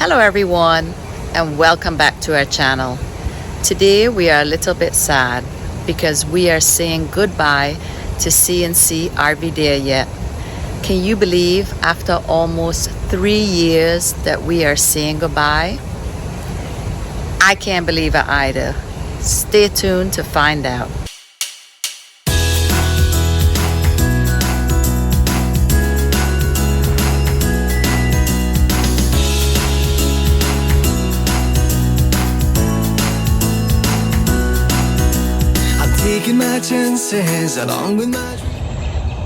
Hello everyone, and welcome back to our channel. Today we are a little bit sad because we are saying goodbye to CNC RV There Yet. Can you believe after almost 3 years that we are saying goodbye? I can't believe it either. Stay tuned to find out. Taking my chances along with my...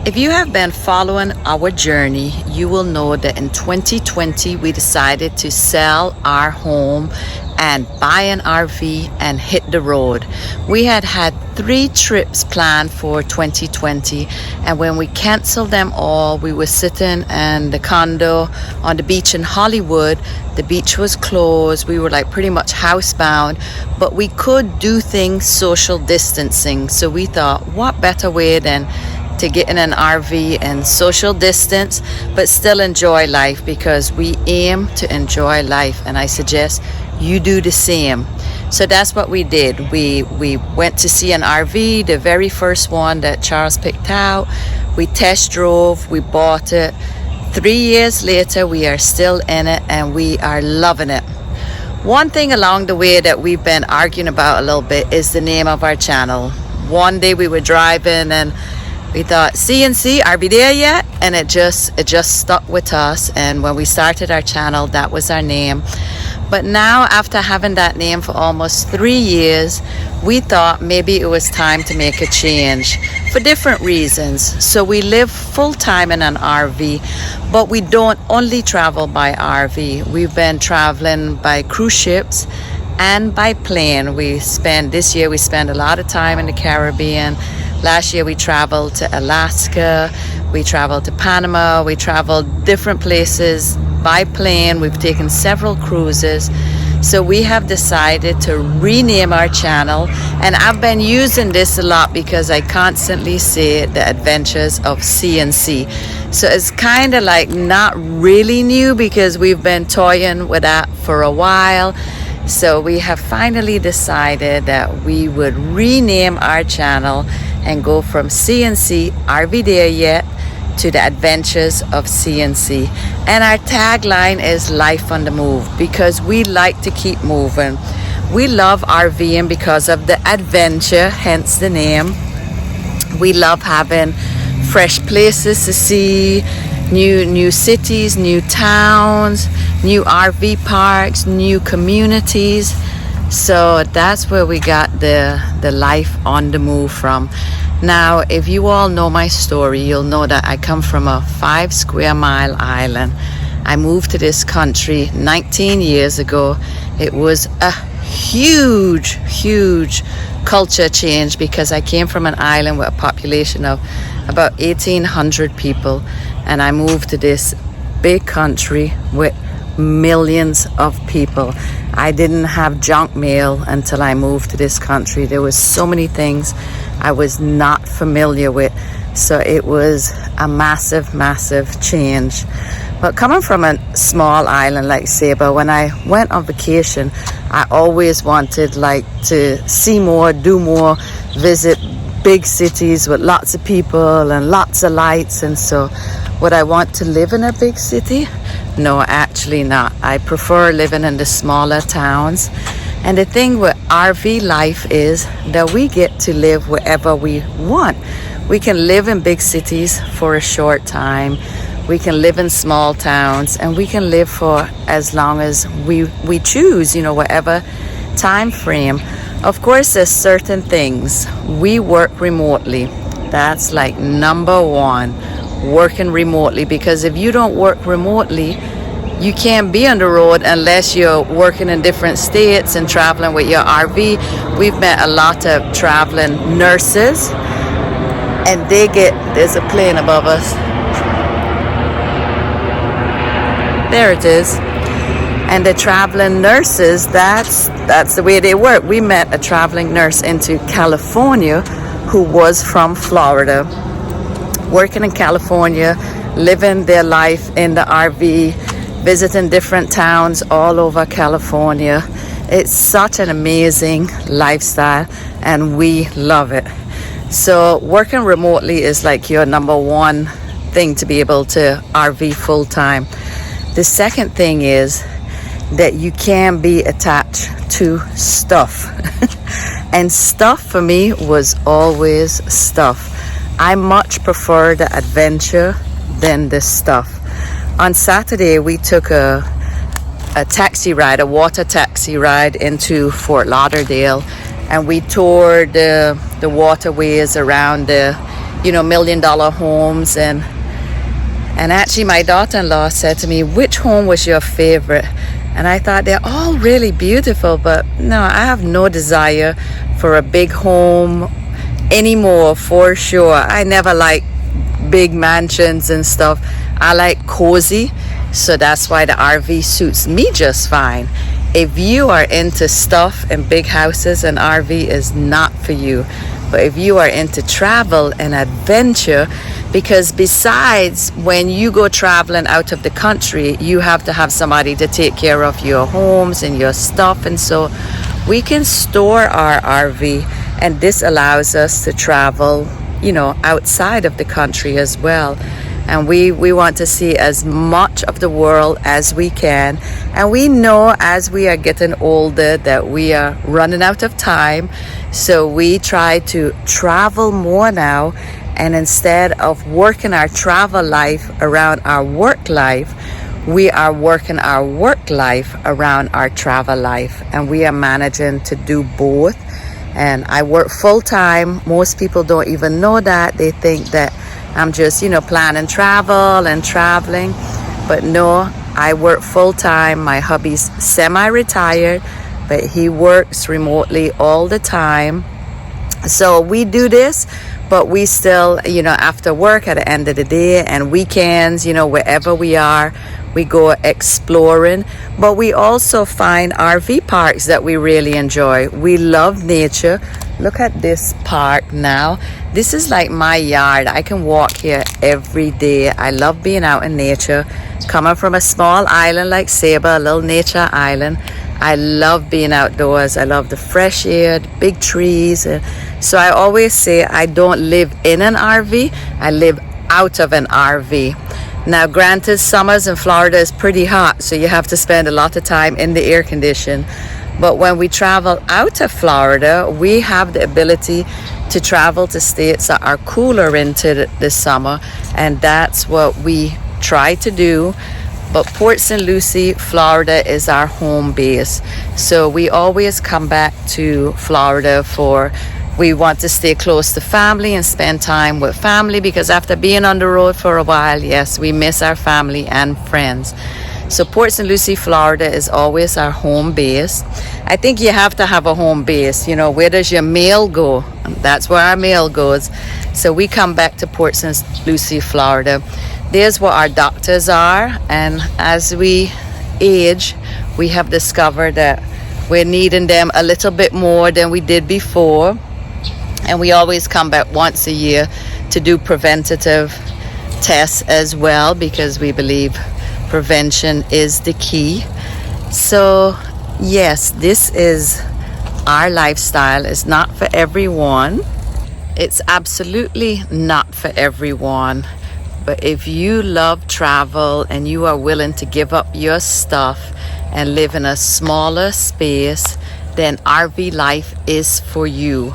If you have been following our journey, you will know that in 2020 we decided to sell our home and buy an RV and hit the road. We had 3 trips planned for 2020, and when we canceled them all, we were sitting in the condo on the beach in Hollywood. The beach was closed. We were like pretty much housebound, but we could do things social distancing. So we thought, what better way than to get in an RV and social distance, but still enjoy life, because we aim to enjoy life, and I suggest you do the same. So that's what we did. We went to see an RV, the very first one that Charles picked out. We test drove, we bought it. 3 years later, we are still in it and we are loving it. One thing along the way that we've been arguing about a little bit is the name of our channel. One day we were driving and we thought, CNC, are we there yet? And it just stuck with us. And when we started our channel, that was our name. But now, after having that name for almost 3 years, we thought maybe it was time to make a change for different reasons. So we live full-time in an RV, but we don't only travel by RV. We've been traveling by cruise ships and by plane. This year we spent a lot of time in the Caribbean. Last year we traveled to Alaska, we traveled to Panama, we traveled different places by plane. We've taken several cruises. So we have decided to rename our channel, and I've been using this a lot because I constantly say the Adventures of CNC. So it's kind of like not really new because we've been toying with that for a while. So we have finally decided that we would rename our channel and go from CNC RV There Yet to the Adventures of CNC. And our tagline is Life on the Move, because we like to keep moving. We love RVing because of the adventure, hence the name. We love having fresh places to see, new cities, new towns, new RV parks, new communities. So that's where we got the life on the move from. Now, if you all know my story, you'll know that I come from a 5 square mile island. I moved to this country 19 years ago. It was a huge culture change because I came from an island with a population of about 1,800 people, and I moved to this big country with millions of people. I didn't have junk mail until I moved to this country. There was so many things I was not familiar with. So it was a massive change. But coming from a small island like Saba, when I went on vacation, I always wanted to see more, do more, visit big cities with lots of people and lots of lights. And so would I want to live in a big city? No, actually not. I prefer living in the smaller towns. And the thing with RV life is that we get to live wherever we want. We can live in big cities for a short time. We can live in small towns, and we can live for as long as we choose, whatever time frame. Of course, there's certain things. We work remotely. That's like number one, working remotely, because if you don't work remotely, you can't be on the road unless you're working in different states and traveling with your RV. We've met a lot of traveling nurses, and there's a plane above us. There it is. And the traveling nurses, that's the way they work. We met a traveling nurse into California who was from Florida, working in California, living their life in the RV, visiting different towns all over California. It's such an amazing lifestyle and we love it. So working remotely is like your number one thing to be able to RV full time. The second thing is that you can be attached to stuff. And stuff for me was always stuff. I much prefer the adventure than the stuff. On Saturday, we took a taxi ride, a water taxi ride into Fort Lauderdale, and we toured the waterways around the, $1 million homes. And actually, my daughter-in-law said to me, "Which home was your favorite?" And I thought they're all really beautiful, but no, I have no desire for a big home anymore, for sure. I never liked big mansions and stuff. I like cozy, so that's why the RV suits me just fine. If you are into stuff and big houses, an RV is not for you. But if you are into travel and adventure, because besides when you go traveling out of the country, you have to have somebody to take care of your homes and your stuff, and so we can store our RV, and this allows us to travel, outside of the country as well. And we want to see as much of the world as we can. And we know as we are getting older that we are running out of time. So we try to travel more now. And instead of working our travel life around our work life, we are working our work life around our travel life. And we are managing to do both. And I work full time. Most people don't even know that. They think that I'm just, planning travel and traveling. But no, I work full time. My hubby's semi-retired, but he works remotely all the time. So we do this, but we still, after work at the end of the day and weekends, wherever we are, we go exploring. But we also find RV parks that we really enjoy. We love nature. Look at this park now. This is like my yard. I can walk here every day. I love being out in nature. Coming from a small island like Saba, a little nature island, I love being outdoors. I love the fresh air, the big trees. So I always say I don't live in an RV. I live out of an RV. Now, granted, summers in Florida is pretty hot, so you have to spend a lot of time in the air condition. But when we travel out of Florida, we have the ability to travel to states that are cooler into the summer, and that's what we try to do. But Port St. Lucie, Florida is our home base. So we always come back to Florida we want to stay close to family and spend time with family, because after being on the road for a while, yes, we miss our family and friends. So Port St. Lucie, Florida is always our home base. I think you have to have a home base. Where does your mail go? That's where our mail goes. So we come back to Port St. Lucie, Florida. There's where our doctors are. And as we age, we have discovered that we're needing them a little bit more than we did before. And we always come back once a year to do preventative tests as well, because we believe prevention is the key. So yes, this is our lifestyle. It's not for everyone. It's absolutely not for everyone. But if you love travel and you are willing to give up your stuff and live in a smaller space, then RV life is for you.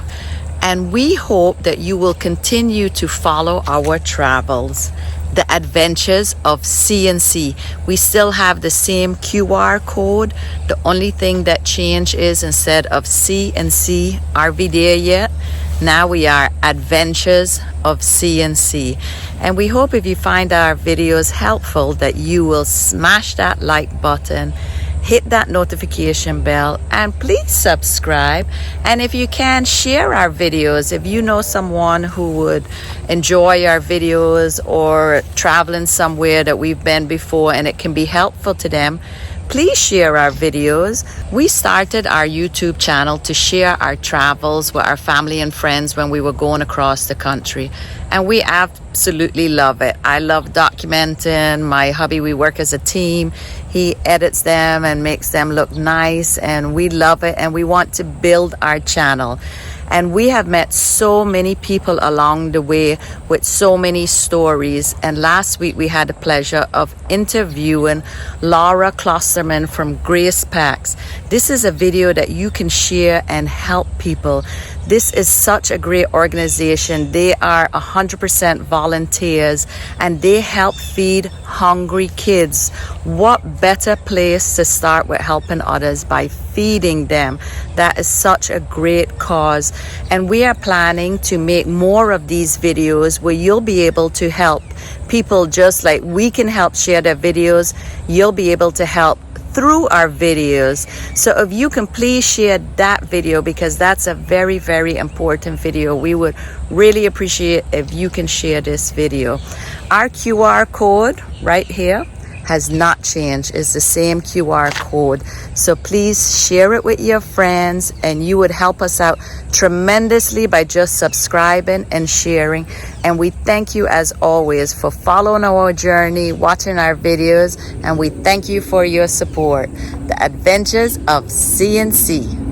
And we hope that you will continue to follow our travels, the Adventures of CNC. We still have the same QR code. The only thing that changed is instead of CNC, are we there yet? Now we are Adventures of CNC. And we hope if you find our videos helpful that you will smash that like button, hit that notification bell, and please subscribe. And if you can, share our videos. If you know someone who would enjoy our videos or traveling somewhere that we've been before and it can be helpful to them, please share our videos. We started our YouTube channel to share our travels with our family and friends when we were going across the country. And we absolutely love it. I love documenting. My hubby, we work as a team. He edits them and makes them look nice, and we love it, and we want to build our channel. And we have met so many people along the way with so many stories. And last week we had the pleasure of interviewing Laura Klosterman from Grace Packs. This is a video that you can share and help people. This is such a great organization. They are 100% volunteers, and they help feed hungry kids. What better place to start with helping others by feeding them? That is such a great cause. And we are planning to make more of these videos where you'll be able to help people just like we can help share their videos. You'll be able to help through our videos. So if you can please share that video, because that's a very, very important video. We would really appreciate if you can share this video. Our QR code right here has not changed. It's the same QR code. So please share it with your friends, and you would help us out tremendously by just subscribing and sharing. And we thank you as always for following our journey, watching our videos, and we thank you for your support. The Adventures of CNC.